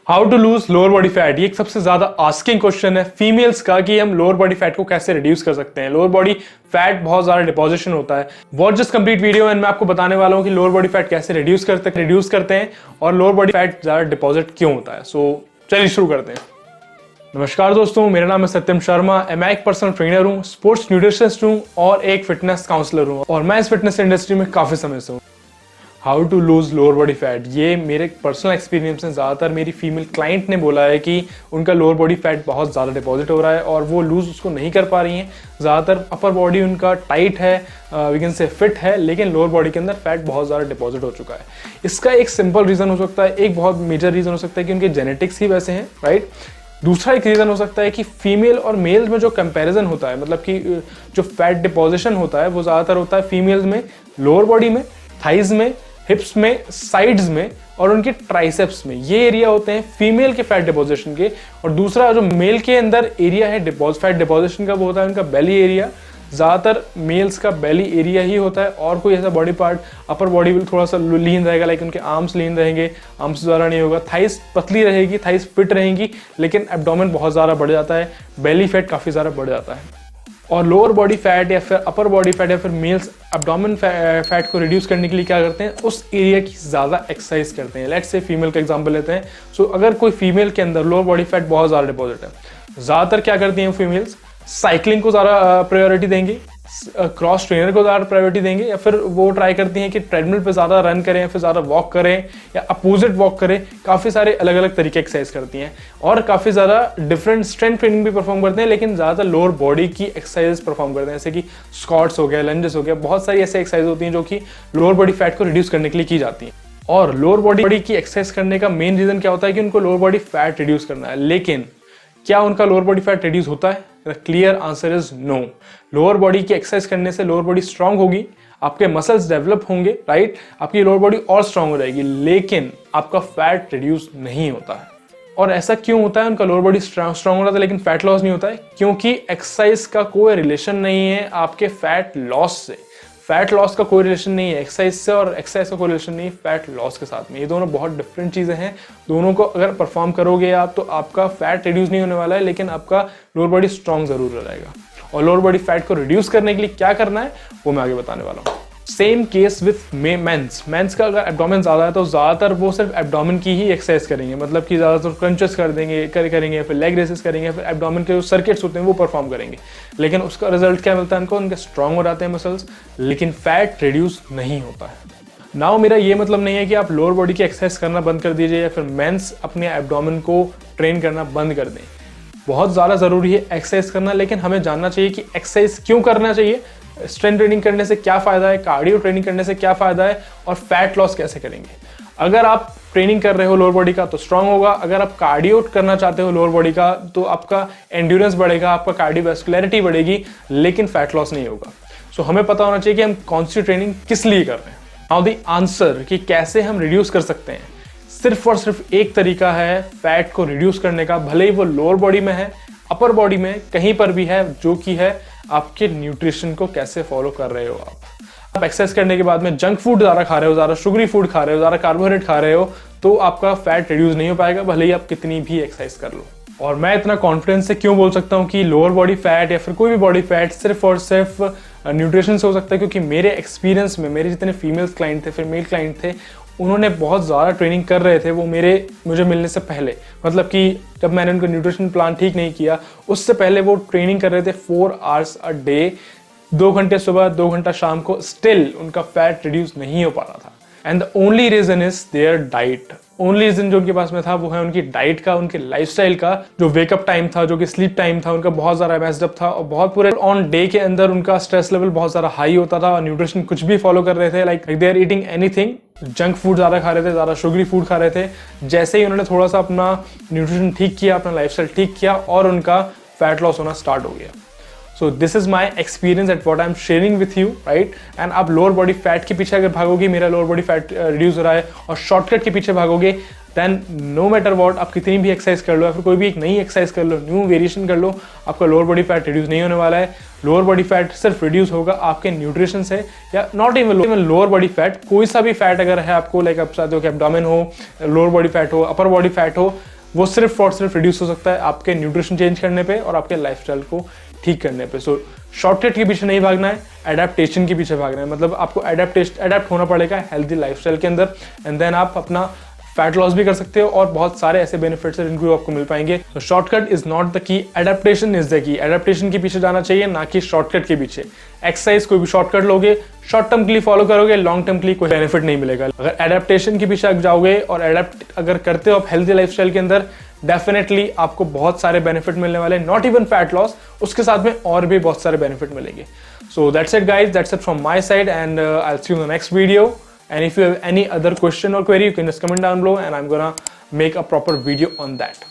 How to lose lower body fat, ये एक सबसे ज्यादा आस्किंग क्वेश्चन है फीमेल्स का कि हम लोअर बॉडी फैट को कैसे रिड्यूस कर सकते हैं। लोअर बॉडी फैट बहुत ज्यादा डिपोजिशन होता है। Watch this complete video and मैं आपको बताने वाला हूं कि लोअर बॉडी फैट कैसे रिड्यूस करते हैं और लोअर बॉडी फैट ज्यादा डिपॉजिट क्यों होता है। सो चलिए शुरू करते हैं। नमस्कार दोस्तों, मेरा नाम है सत्यम शर्मा। मैं एक पर्सनल ट्रेनर हूँ, स्पोर्ट्स न्यूट्रिशनिस्ट हूँ और एक फिटनेस काउंसलर हूँ और मैं इस फिटनेस इंडस्ट्री में काफी समय से हूँ। How to lose lower body fat, ये मेरे पर्सनल एक्सपीरियंस में ज़्यादातर मेरी फीमेल क्लाइंट ने बोला है कि उनका लोअर बॉडी फैट बहुत ज़्यादा डिपॉजिट हो रहा है और वो लूज उसको नहीं कर पा रही हैं। ज़्यादातर अपर बॉडी उनका टाइट है, वी कैन से फिट है, लेकिन लोअर बॉडी के अंदर फैट बहुत ज़्यादा डिपॉजिट हो चुका है। इसका एक सिंपल रीज़न हो सकता है, एक बहुत मेजर रीज़न हो सकता है कि उनके जेनेटिक्स ही वैसे हैं, राइट। दूसरा एक रीज़न हो सकता है कि फीमेल और मेल में जो कंपैरिजन होता है, मतलब कि जो फैट डिपोजिशन होता है वो ज़्यादातर होता है फीमेल्स में लोअर बॉडी में, थाइज में, हिप्स में, साइड्स में और उनके ट्राइसेप्स में। ये एरिया होते हैं फीमेल के फैट डिपोजिशन के। और दूसरा जो मेल के अंदर एरिया है फैट डिपोजिशन का, वो होता है उनका बेली एरिया। ज़्यादातर मेल्स का बेली एरिया ही होता है और कोई ऐसा बॉडी पार्ट, अपर बॉडी भी थोड़ा सा लीन रहेगा, लाइक उनके आर्म्स लीन रहेंगे, आर्म्स ज़्यादा नहीं होगा, थाइस पतली रहेगी, थाइस फिट रहेंगी, लेकिन एब्डोमेन बहुत ज़्यादा बढ़ जाता है, बेली फैट काफ़ी ज़्यादा बढ़ जाता है। और लोअर बॉडी फैट या फिर अपर बॉडी फैट या फिर मेल्स एब्डोमेन फैट को रिड्यूस करने के लिए क्या करते हैं, उस एरिया की ज़्यादा एक्सरसाइज करते हैं। लेट्स से फीमेल का एग्जांपल लेते हैं। सो अगर कोई फीमेल के अंदर लोअर बॉडी फैट बहुत ज़्यादा डिपॉजिट है, ज़्यादातर क्या करती हैं फीमेल्स, साइकिलिंग को ज़्यादा प्रायोरिटी देंगे, क्रॉस ट्रेनर को ज़्यादा प्रायोरिटी देंगे, या फिर वो ट्राई करती हैं कि ट्रेडमिल पे ज़्यादा रन करें या फिर ज़्यादा वॉक करें या अपोजिट वॉक करें। काफ़ी सारे अलग अलग तरीके एक्सरसाइज करती हैं और काफ़ी ज़्यादा डिफरेंट स्ट्रेंथ ट्रेनिंग भी परफॉर्म करते हैं, लेकिन ज़्यादातर लोअर बॉडी की एक्सरसाइज परफॉर्म करते हैं, जैसे कि स्क्वाट्स हो गया, लंजेस हो गया। बहुत सारी ऐसी एक्सरसाइज होती हैं जो कि लोअर बॉडी फैट को रिड्यूस करने के लिए की जाती हैं। और लोअर बॉडी की एक्सरसाइज करने का मेन रीज़न क्या होता है कि उनको लोअर बॉडी फैट रिड्यूस करना है। लेकिन क्या उनका लोअर बॉडी फैट रिड्यूस होता है? Clear answer is no. Lower body की एक्सरसाइज करने से लोअर बॉडी स्ट्रांग होगी, आपके मसल्स डेवलप होंगे, राइट, आपकी लोअर बॉडी और स्ट्रांग हो जाएगी, लेकिन आपका फैट रिड्यूस नहीं होता है। और ऐसा क्यों होता है? उनका लोअर बॉडी स्ट्रांग हो रहा था लेकिन फैट लॉस नहीं होता है, क्योंकि एक्सरसाइज का कोई रिलेशन नहीं है आपके फैट लॉस से। फैट लॉस का कोई रिलेशन नहीं है एक्सरसाइज से, और एक्सरसाइज का कोई रिलेशन नहीं है फैट लॉस के साथ में। ये दोनों बहुत डिफरेंट चीज़ें हैं। दोनों को अगर परफॉर्म करोगे आप तो आपका फैट रिड्यूस नहीं होने वाला है, लेकिन आपका लोअर बॉडी स्ट्रांग जरूर हो जाएगा। और लोअर बॉडी फैट को रिड्यूस करने के लिए क्या करना है वो मैं आगे बताने वाला हूँ। सेम केस विथ मेंस का अगर एब्डोमेन ज़्यादा है तो ज़्यादातर वो सिर्फ एब्डोमेन की ही एक्सरसाइज करेंगे, मतलब कि ज़्यादातर क्रंचेस करेंगे, फिर लेग रेसेस करेंगे, फिर एब्डोमेन के जो सर्किट्स होते हैं वो परफॉर्म करेंगे। लेकिन उसका रिजल्ट क्या मिलता है उनको? उनके स्ट्रांग हो जाते हैं मसल्स, लेकिन फैट रिड्यूस नहीं होता है। नाउ मेरा ये मतलब नहीं है कि आप लोअर बॉडी की एक्सरसाइज करना बंद कर दीजिए या फिर मेंस अपने एब्डोमेन को ट्रेन करना बंद कर दें। बहुत ज़्यादा ज़रूरी है एक्सरसाइज करना, लेकिन हमें जानना चाहिए कि एक्सरसाइज क्यों करना चाहिए, स्ट्रेंथ ट्रेनिंग करने से क्या फ़ायदा है, कार्डियो ट्रेनिंग करने से क्या फ़ायदा है, और फैट लॉस कैसे करेंगे। अगर आप ट्रेनिंग कर रहे हो लोअर बॉडी का तो स्ट्रांग होगा। अगर आप कार्डियो करना चाहते हो लोअर बॉडी का तो आपका एंड्योरेंस बढ़ेगा, आपका कार्डियोवैस्कुलरिटी बढ़ेगी, लेकिन फैट लॉस नहीं होगा। सो हमें पता होना चाहिए कि हम कौन सी ट्रेनिंग किस लिए कर रहे हैं। नाउ द आंसर कि कैसे हम रिड्यूस कर सकते हैं, सिर्फ और सिर्फ एक तरीका है फैट को रिड्यूस करने का, भले ही वो लोअर बॉडी में है, अपर बॉडी में, कहीं पर भी है, जो कि है आपके न्यूट्रिशन को कैसे फॉलो कर रहे हो। आप एक्सरसाइज करने के बाद में जंक फूड ज़्यादा खा रहे हो, ज़्यादा शुगरी फूड खा रहे हो, ज़्यादा कार्बोहाइड्रेट खा रहे हो, तो आपका फैट रिड्यूस नहीं हो पाएगा, भले ही आप कितनी भी एक्सरसाइज कर लो। और मैं इतना कॉन्फिडेंस से क्यों बोल सकता हूँ कि लोअर बॉडी फैट या फिर कोई भी बॉडी फैट सिर्फ और सिर्फ न्यूट्रिशन से हो सकता है, क्योंकि मेरे एक्सपीरियंस में मेरे जितने फीमेल्स क्लाइंट थे, फिर मेल क्लाइंट थे, उन्होंने बहुत ज़्यादा ट्रेनिंग कर रहे थे वो मुझे मिलने से पहले, मतलब कि जब मैंने उनका न्यूट्रिशन प्लान ठीक नहीं किया उससे पहले वो ट्रेनिंग कर रहे थे 4 आवर्स अ डे, 2 घंटे सुबह 2 घंटा शाम को, स्टिल उनका फैट रिड्यूस नहीं हो पा रहा था। And the only reason is their diet. Only reason जो उनके पास में था वो है उनकी डाइट का, उनके लाइफस्टाइल का। जो वेकअप टाइम था, जो कि स्लीप टाइम था, उनका बहुत ज़्यादा मैस्ड अप था और बहुत पूरे ऑन डे के अंदर उनका स्ट्रेस लेवल बहुत ज़्यादा हाई होता था और न्यूट्रिशन कुछ भी फॉलो कर रहे थे, like they are eating anything, junk food ज़्यादा खा रहे थे, ज़्यादा शुगरी फूड खा रहे थे। जैसे ही उन्होंने थोड़ा सा अपना न्यूट्रिशन ठीक किया, अपना लाइफस्टाइल ठीक किया, और उनका फैट लॉस होना स्टार्ट हो गया। So this is my experience at what I am sharing with you, right. And आप लोअर बॉडी फैट के पीछे अगर भागोगे, मेरा लोअर बॉडी फैट रिड्यूस हो रहा है, और शॉर्टकट के पीछे भागोगे, देन नो मैटर वॉट, आप कितनी भी एक्सरसाइज कर लो या फिर कोई भी एक नई एक्सरसाइज कर लो, न्यू वेरिएशन कर लो, आपका लोअर बॉडी फैट रिड्यूस नहीं होने वाला है। लोअर बॉडी फैट सिर्फ रिड्यूस होगा आपके न्यूट्रिशन से, या not even lower body fat, कोई सा भी फैट अगर है आपको, लाइक आप चाहते हो कि एब्डोमेन हो, लोअर बॉडी फैट हो, अपर बॉडी फैट हो, वो सिर्फ और सिर्फ रिड्यूस हो सकता है आपके न्यूट्रिशन चेंज करने पे और आपके लाइफस्टाइल को ठीक करने पे। सो शॉर्टकट के पीछे नहीं भागना है, एडेप्टेशन के पीछे भागना है। मतलब आपको एडेप्ट होना पड़ेगा हेल्दी लाइफस्टाइल के अंदर, एंड देन आप अपना फैट लॉस भी कर सकते हो और बहुत सारे ऐसे बेनिफिट्स हैं जिनको आपको मिल पाएंगे। तो shortcut is not the key, adaptation is the key. Adaptation के पीछे जाना चाहिए, ना कि शॉर्टकट के पीछे। एक्सरसाइज कोई भी शॉर्टकट लोगे, शॉर्ट टर्म के लिए फॉलो करोगे, लॉन्ग टर्म के लिए कोई बेनिफिट नहीं मिलेगा। अगर एडेप्टेशन के पीछे आप जाओगे और एडेप्ट अगर करते हो आप हेल्दी लाइफस्टाइल के अंदर, डेफिनेटली आपको बहुत सारे बेनिफिट मिलने वाले, नॉट इवन फैट लॉस, उसके साथ में और भी बहुत सारे बेनिफिट मिलेंगे। So that's it guys, that's it from my side, and I will see you in the next video. And if you have any other question or query, you can just comment down below and I'm gonna make a proper video on that.